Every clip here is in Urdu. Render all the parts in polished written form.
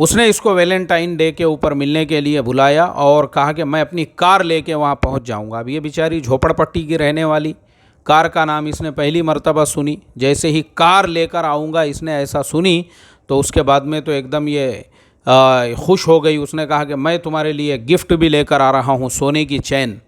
اس نے اس کو ویلنٹائن ڈے کے اوپر ملنے کے لیے بلایا اور کہا کہ میں اپنی کار لے کے وہاں پہنچ جاؤں گا. اب یہ بیچاری جھوپڑ پٹی کی رہنے والی, کار کا نام اس نے پہلی مرتبہ سنی. جیسے ہی کار لے کر آؤں گا اس نے ایسا سنی تو اس کے بعد میں تو ایک دم یہ خوش ہو گئی. اس نے کہا کہ میں تمہارے لیے گفٹ بھی لے کر آ رہا ہوں, سونے کی چین.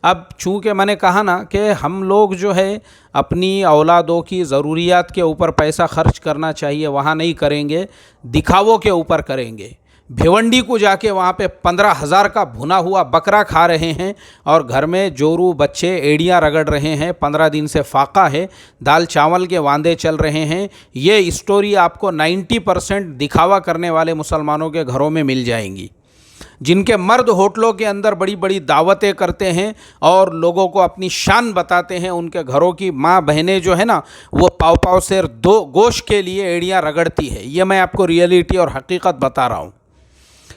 اب چونکہ میں نے کہا نا کہ ہم لوگ جو ہے اپنی اولادوں کی ضروریات کے اوپر پیسہ خرچ کرنا چاہیے, وہاں نہیں کریں گے, دکھاووں کے اوپر کریں گے. بھیونڈی کو جا کے وہاں پہ 15,000 کا بھنا ہوا بکرا کھا رہے ہیں اور گھر میں جورو بچے ایڑیاں رگڑ رہے ہیں, 15 دن سے فاقہ ہے, دال چاول کے واندے چل رہے ہیں. یہ اسٹوری آپ کو 90% دکھاوا کرنے والے مسلمانوں کے گھروں میں مل جائیں گی, جن کے مرد ہوٹلوں کے اندر بڑی بڑی دعوتیں کرتے ہیں اور لوگوں کو اپنی شان بتاتے ہیں. ان کے گھروں کی ماں بہنیں جو ہے نا وہ پاؤ پاؤ سے گوشت کے لیے ایڑیاں رگڑتی ہے. یہ میں آپ کو ریئلٹی اور حقیقت بتا رہا ہوں,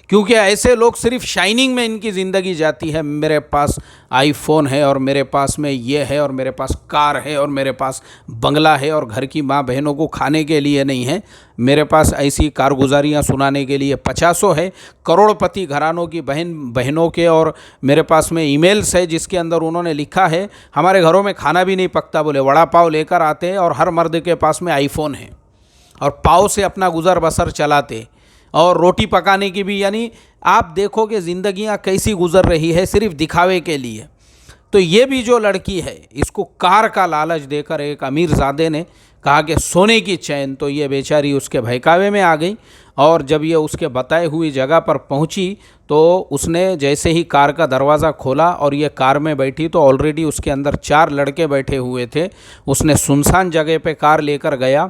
کیونکہ ایسے لوگ صرف شائننگ میں ان کی زندگی جاتی ہے. میرے پاس آئی فون ہے اور میرے پاس میں یہ ہے اور میرے پاس کار ہے اور میرے پاس بنگلہ ہے, اور گھر کی ماں بہنوں کو کھانے کے لیے نہیں ہے. میرے پاس ایسی کارگزاریاں سنانے کے لیے 50 ہے. کروڑ پتی گھرانوں کی بہنوں کے اور میرے پاس میں ای میلز ہے جس کے اندر انہوں نے لکھا ہے ہمارے گھروں میں کھانا بھی نہیں پکتا, بولے وڑا پاؤ لے کر آتے ہیں اور ہر مرد کے پاس میں آئی فون ہے اور پاؤ سے اپنا گزر بسر چلاتے, اور روٹی پکانے کی بھی. یعنی آپ دیکھو کہ زندگیاں کیسی گزر رہی ہے صرف دکھاوے کے لیے. تو یہ بھی جو لڑکی ہے اس کو کار کا لالچ دے کر ایک امیر زادے نے کہا کہ سونے کی چین, تو یہ بیچاری اس کے بہکاوے میں آ گئی. اور جب یہ اس کے بتائے ہوئی جگہ پر پہنچی تو اس نے جیسے ہی کار کا دروازہ کھولا اور یہ کار میں بیٹھی تو آلریڈی اس کے اندر 4 لڑکے بیٹھے ہوئے تھے. اس نے سنسان جگہ پہ کار لے کر گیا.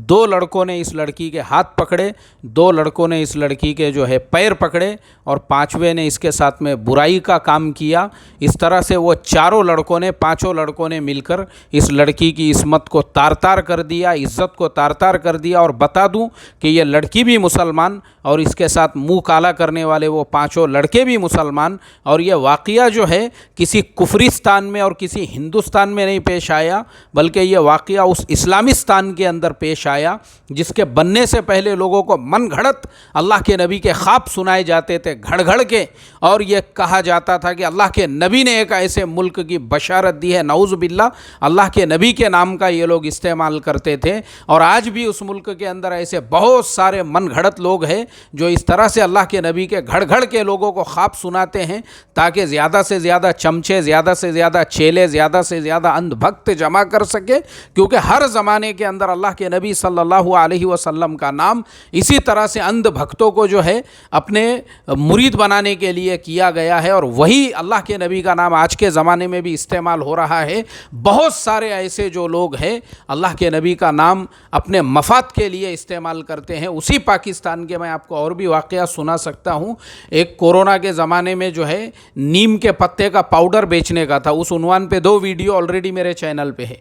2 لڑکوں نے اس لڑکی کے ہاتھ پکڑے, 2 لڑکوں نے اس لڑکی کے جو ہے پیر پکڑے, اور 5ویں نے اس کے ساتھ میں برائی کا کام کیا. اس طرح سے وہ 4 لڑکوں نے 5 لڑکوں نے مل کر اس لڑکی کی عصمت کو تار تار کر دیا, عزت کو تار تار کر دیا. اور بتا دوں کہ یہ لڑکی بھی مسلمان اور اس کے ساتھ منہ کالا کرنے والے وہ 5 لڑکے بھی مسلمان. اور یہ واقعہ جو ہے کسی کفرستان میں اور کسی ہندوستان میں نہیں پیش آیا, بلکہ یہ واقعہ اس اسلامستان کے اندر پیش آیا جس کے بننے سے پہلے لوگوں کو من گھڑت اللہ کے نبی کے خواب سنائے جاتے تھے گھڑ گھڑ کے, اور یہ کہا جاتا تھا کہ اللہ کے نبی نے ایک ایسے ملک کی بشارت دی ہے. نعوذ باللہ, اللہ کے نبی کے نام کا یہ لوگ استعمال کرتے تھے. اور آج بھی اس ملک کے اندر ایسے بہت سارے من گھڑت لوگ ہیں جو اس طرح سے اللہ کے نبی کے گھڑ گھڑ کے لوگوں کو خواب سناتے ہیں تاکہ زیادہ سے زیادہ چمچے, زیادہ سے زیادہ چیلے, زیادہ سے زیادہ اندھ بھکت جمع کر سکے. کیونکہ ہر زمانے کے اندر اللہ کے نبی صلی اللہ علیہ وسلم کا نام اسی طرح سے اندھ بھکتوں کو جو ہے اپنے مرید بنانے کے لیے کیا گیا ہے, اور وہی اللہ کے نبی کا نام آج کے زمانے میں بھی استعمال ہو رہا ہے. بہت سارے ایسے جو لوگ ہیں اللہ کے نبی کا نام اپنے مفاد کے لیے استعمال کرتے ہیں. اسی پاکستان کے میں آپ کو اور بھی واقعہ سنا سکتا ہوں. ایک کورونا کے زمانے میں جو ہے نیم کے پتے کا پاؤڈر بیچنے کا تھا. اس عنوان پہ 2 ویڈیو آلریڈی میرے چینل پہ ہے.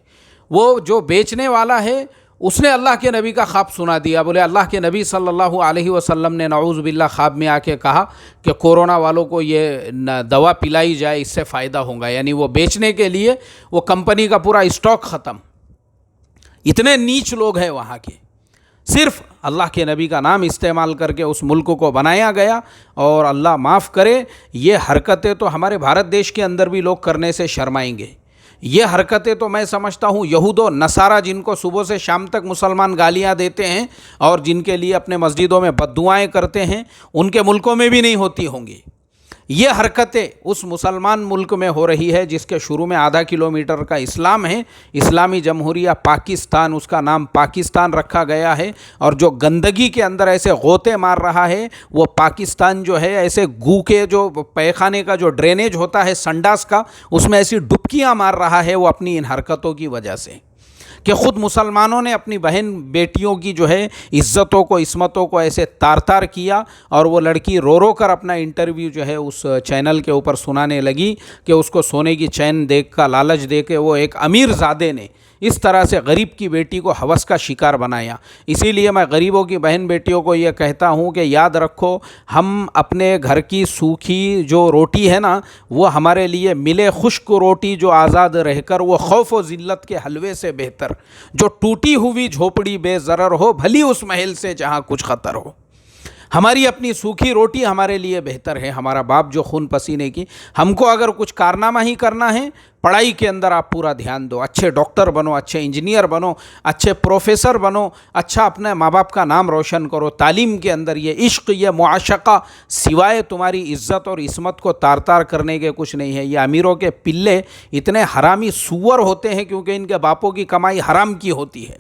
وہ جو بیچنے والا ہے اس نے اللہ کے نبی کا خواب سنا دیا. بولے اللہ کے نبی صلی اللہ علیہ وسلم نے نعوذ باللہ خواب میں آ کے کہا کہ کورونا والوں کو یہ دوا پلائی جائے, اس سے فائدہ ہوگا. یعنی وہ بیچنے کے لیے وہ کمپنی کا پورا اسٹاک ختم. اتنے نیچ لوگ ہیں وہاں کے. صرف اللہ کے نبی کا نام استعمال کر کے اس ملک کو بنایا گیا. اور اللہ معاف کرے, یہ حرکتیں تو ہمارے بھارت دیش کے اندر بھی لوگ کرنے سے شرمائیں گے. یہ حرکتیں تو میں سمجھتا ہوں یہود و نصارہ جن کو صبح سے شام تک مسلمان گالیاں دیتے ہیں اور جن کے لیے اپنے مسجدوں میں بد دعائیں کرتے ہیں, ان کے ملکوں میں بھی نہیں ہوتی ہوں گی. یہ حرکتیں اس مسلمان ملک میں ہو رہی ہے جس کے شروع میں ½ کلومیٹر کا اسلام ہے. اسلامی جمہوریہ پاکستان, اس کا نام پاکستان رکھا گیا ہے. اور جو گندگی کے اندر ایسے غوطے مار رہا ہے وہ پاکستان جو ہے ایسے گو کے جو پیخانے کا جو ڈرینیج ہوتا ہے سنڈاس کا, اس میں ایسی ڈبکیاں مار رہا ہے وہ اپنی ان حرکتوں کی وجہ سے کہ خود مسلمانوں نے اپنی بہن بیٹیوں کی جو ہے عزتوں کو عصمتوں کو ایسے تار تار کیا. اور وہ لڑکی رو رو کر اپنا انٹرویو جو ہے اس چینل کے اوپر سنانے لگی کہ اس کو سونے کی چین دیکھ کا لالچ دے کے وہ ایک امیر زادے نے اس طرح سے غریب کی بیٹی کو ہوس کا شکار بنایا. اسی لیے میں غریبوں کی بہن بیٹیوں کو یہ کہتا ہوں کہ یاد رکھو, ہم اپنے گھر کی سوکھی جو روٹی ہے نا وہ ہمارے لیے ملے خشک روٹی جو آزاد رہ کر وہ خوف و ذلت کے حلوے سے بہتر. جو ٹوٹی ہوئی جھوپڑی بے ضرر ہو بھلی اس محل سے جہاں کچھ خطر ہو. ہماری اپنی سوکھی روٹی ہمارے لیے بہتر ہے. ہمارا باپ جو خون پسینے کی, ہم کو اگر کچھ کارنامہ ہی کرنا ہے, پڑھائی کے اندر آپ پورا دھیان دو, اچھے ڈاکٹر بنو, اچھے انجینئر بنو, اچھے پروفیسر بنو, اچھا اپنے ماں باپ کا نام روشن کرو. تعلیم کے اندر یہ عشق, یہ معاشقہ سوائے تمہاری عزت اور عصمت کو تار تار کرنے کے کچھ نہیں ہے. یہ امیروں کے پلے اتنے حرامی سور ہوتے ہیں کیونکہ ان کے باپوں کی کمائی حرام کی ہوتی ہے.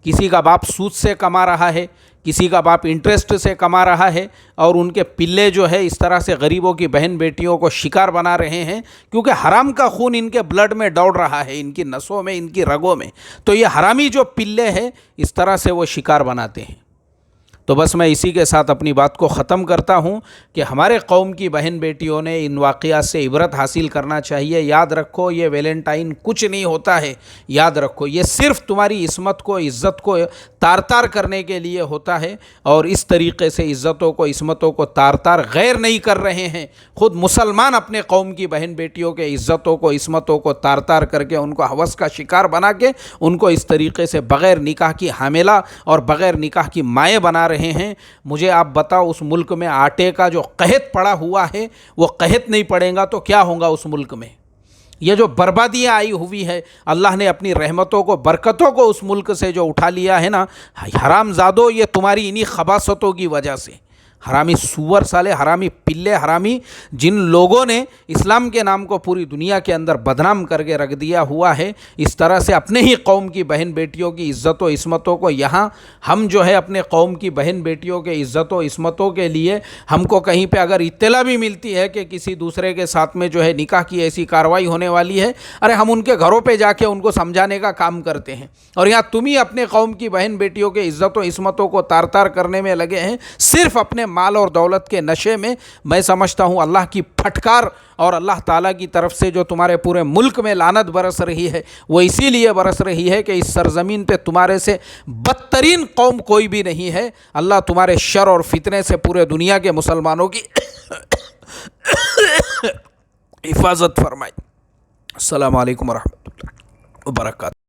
کسی کا باپ سود سے کما رہا ہے, کسی کا باپ انٹرسٹ سے کما رہا ہے, اور ان کے پلے جو ہے اس طرح سے غریبوں کی بہن بیٹیوں کو شکار بنا رہے ہیں کیونکہ حرام کا خون ان کے بلڈ میں دوڑ رہا ہے, ان کی نسوں میں, ان کی رگوں میں. تو یہ حرامی جو پلے ہیں اس طرح سے وہ شکار بناتے ہیں. تو بس میں اسی کے ساتھ اپنی بات کو ختم کرتا ہوں کہ ہمارے قوم کی بہن بیٹیوں نے ان واقعات سے عبرت حاصل کرنا چاہیے. یاد رکھو یہ ویلنٹائن کچھ نہیں ہوتا ہے, یاد رکھو یہ صرف تمہاری عصمت کو, عزت کو تار تار کرنے کے لیے ہوتا ہے. اور اس طریقے سے عزتوں کو, عصمتوں کو تار تار غیر نہیں کر رہے ہیں, خود مسلمان اپنے قوم کی بہن بیٹیوں کے عزتوں کو, عصمتوں کو تار تار کر کے ان کو ہوس کا شکار بنا کے ان کو اس طریقے سے بغیر نکاح کی حاملہ اور بغیر نکاح کی مائیں بنا رہے ہیں. مجھے آپ بتاؤ اس ملک میں آٹے کا جو قحط پڑا ہوا ہے وہ قحط نہیں پڑے گا تو کیا ہوگا اس ملک میں؟ یہ جو بربادیاں آئی ہوئی ہے, اللہ نے اپنی رحمتوں کو, برکتوں کو اس ملک سے جو اٹھا لیا ہے نا, حرام زادو, یہ تمہاری انہی خباثتوں کی وجہ سے. حرامی سور سالے, حرامی پلے, حرامی جن لوگوں نے اسلام کے نام کو پوری دنیا کے اندر بدنام کر کے رکھ دیا ہوا ہے, اس طرح سے اپنے ہی قوم کی بہن بیٹیوں کی عزت و عصمتوں کو یہاں ہم جو ہے اپنے قوم کی بہن بیٹیوں کے عزت و عصمتوں کے لیے ہم کو کہیں پہ اگر اطلاع بھی ملتی ہے کہ کسی دوسرے کے ساتھ میں جو ہے نکاح کی ایسی کارروائی ہونے والی ہے, ارے ہم ان کے گھروں پہ جا کے ان کو سمجھانے کا کام کرتے ہیں. اور یہاں تم ہی اپنے قوم کی بہن بیٹیوں کے عزت و عصمتوں کو تار تار کرنے میں لگے ہیں, صرف اپنے مال اور دولت کے نشے میں. میں سمجھتا ہوں اللہ کی پھٹکار اور اللہ تعالیٰ کی طرف سے جو تمہارے پورے ملک میں لعنت برس رہی ہے وہ اسی لیے برس رہی ہے کہ اس سرزمین پہ تمہارے سے بدترین قوم کوئی بھی نہیں ہے. اللہ تمہارے شر اور فتنے سے پورے دنیا کے مسلمانوں کی حفاظت فرمائے. السلام علیکم ورحمۃ اللہ وبرکاتہ.